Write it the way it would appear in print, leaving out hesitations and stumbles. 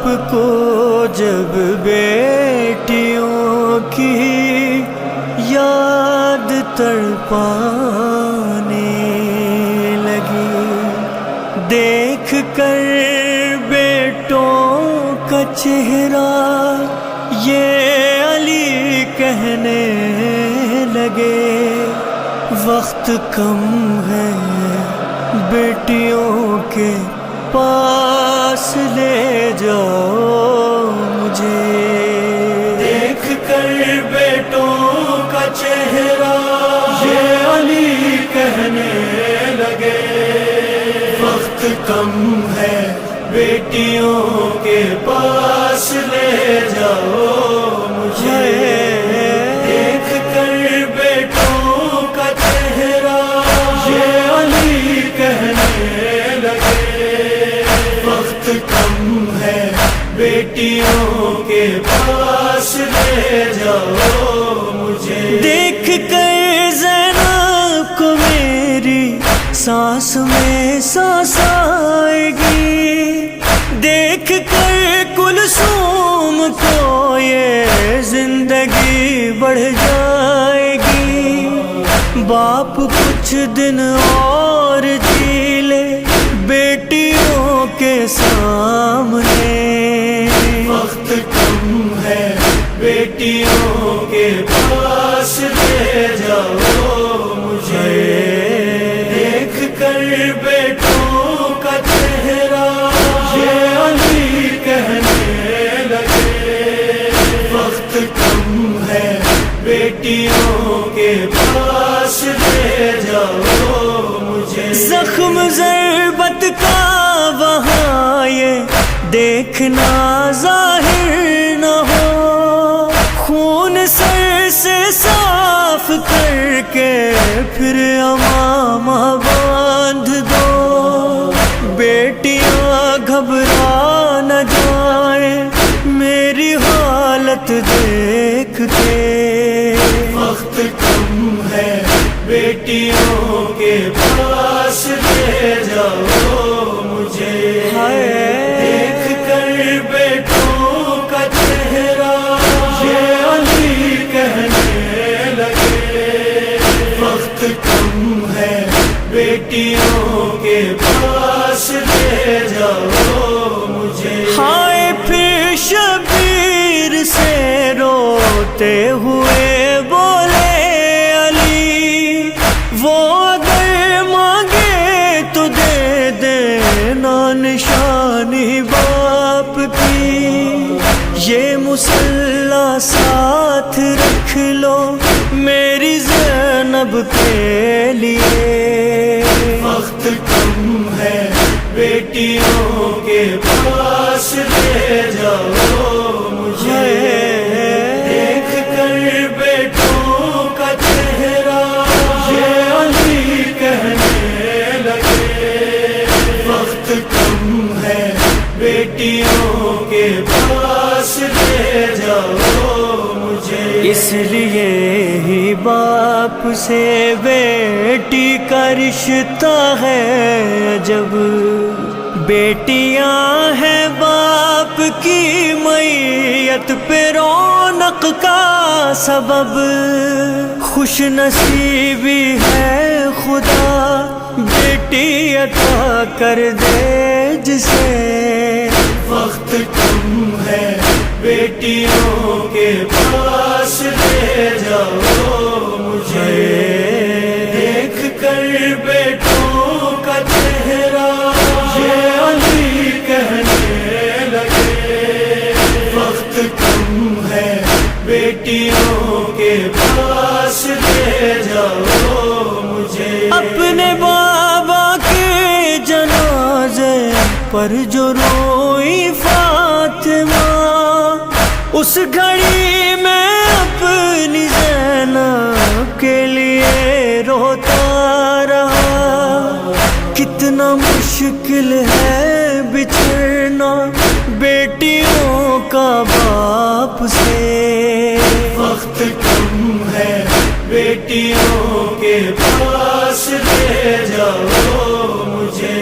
باپ کو جب بیٹیوں کی یاد تڑپانے لگی، دیکھ کر بیٹوں کا چہرہ یہ علی کہنے لگے، وقت کم ہے بیٹیوں کے پاس لے جاؤ مجھے۔ دیکھ کر بیٹوں کا چہرہ یہ علی کہنے لگے، وقت کم ہے بیٹیوں کے پاس لے جاؤ مجھے۔ دیکھ کر بیٹوں کا چہرہ یہ علی کہنے لگے، وقت کم ہے بیٹیوں کے پاس لے جاؤ مجھے۔ دیکھ کر زینب کو میری سانس میں سانس آئے گی، دیکھ کر کلثوم کو یہ زندگی بڑھ جائے گی، باپ کچھ دن اور جی لے بیٹیوں کے سامنے، وقت کم ہے بیٹیوں کے پاس لے جاؤ مجھے۔ دیکھ کر بیٹوں کا چہرہ یہ علی کہنے لگے، وقت کم ہے بیٹیوں کے پاس لے جاؤ مجھے۔ زخم ضربت کا وہاں یہ دیکھنا ظاہر نہ ہو، خون سر سے صاف کر کے پھر امامہ باندھ دو، بیٹیاں گھبرا نہ جائیں میری حالت دیکھ کے، وقت کم ہے بیٹیوں کے پاس لے جاؤ مجھے۔ دیکھ کر بیٹوں کا چہرہ یہ علی کہنے لگے، وقت کم ہے بیٹیوں کے پاس لے جاؤ مجھے۔ ہائے پھر شبیر سے روتے ہوئے بولے علی، وہ اگر مانگے تو دے دینا نشانی باپ کی، یہ مسلح ساتھ رکھ لو میری زینب کے لیے، وقت کم ہے بیٹیوں کے پاس لے جاؤ مجھے۔ دیکھ کر بیٹوں کا چہرہ یہ علی کہنے لگے، وقت کم ہے بیٹیوں کے پاس لے جاؤ مجھے۔ اس لیے ہی باپ سے بیٹی کا رشتہ ہے جب، بیٹیاں ہیں باپ کی میت پہ رونق کا سبب، خوش نصیبی ہے خدا بیٹی عطا کر دے جسے، وقت کم ہے بیٹیوں کے پاس لے جاؤ مجھے۔ دیکھ کر بیٹوں کا چہرہ یہ علی کہنے لگے، وقت کم ہے بیٹیوں کے پاس لے جاؤ مجھے۔ اپنے بابا کے جنازے پر جو روئی فاطمہ، اس گھڑی میں اپنی زینب کے لیے روتا رہا، کتنا مشکل ہے بچھڑنا بیٹیوں کا باپ سے، وقت کم ہے بیٹیوں کے پاس لے جاؤ مجھے۔